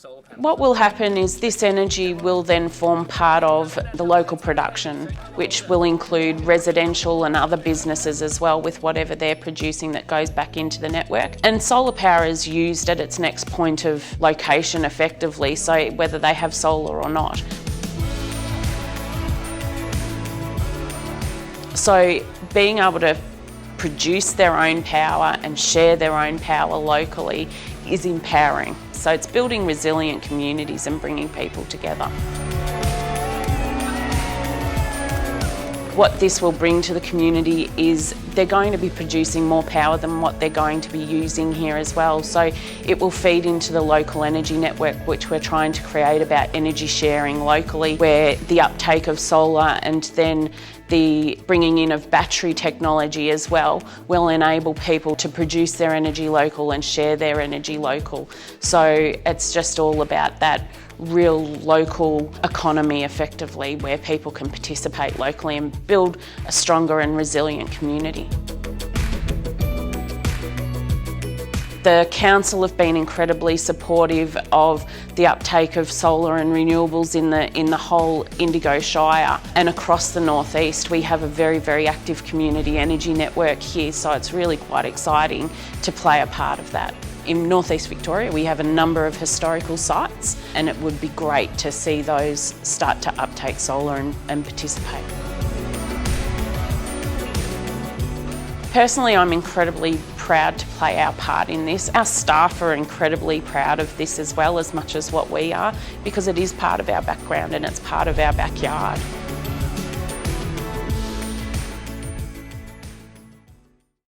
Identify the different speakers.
Speaker 1: solar panels?
Speaker 2: What will happen is this energy will then form part of the local production, which will include residential and other businesses as well, with whatever they're producing that goes back into the network. And solar power is used at its next point of location effectively, so whether they have solar or not. So being able to produce their own power and share their own power locally is empowering. So it's building resilient communities and bringing people together. What this will bring to the community is they're going to be producing more power than what they're going to be using here as well. So it will feed into the local energy network, which we're trying to create about energy sharing locally, where the uptake of solar and then the bringing in of battery technology as well will enable people to produce their energy local and share their energy local. So it's just all about that real local economy effectively, where people can participate locally and build a stronger and resilient community. The council have been incredibly supportive of the uptake of solar and renewables in the whole Indigo Shire and across the northeast. We have a very, very active community energy network here, so it's really quite exciting to play a part of that. In northeast Victoria, we have a number of historical sites, and it would be great to see those start to uptake solar and participate. Personally, I'm incredibly proud to play our part in this. Our staff are incredibly proud of this as well, as much as what we are, because it is part of our background and it's part of our backyard.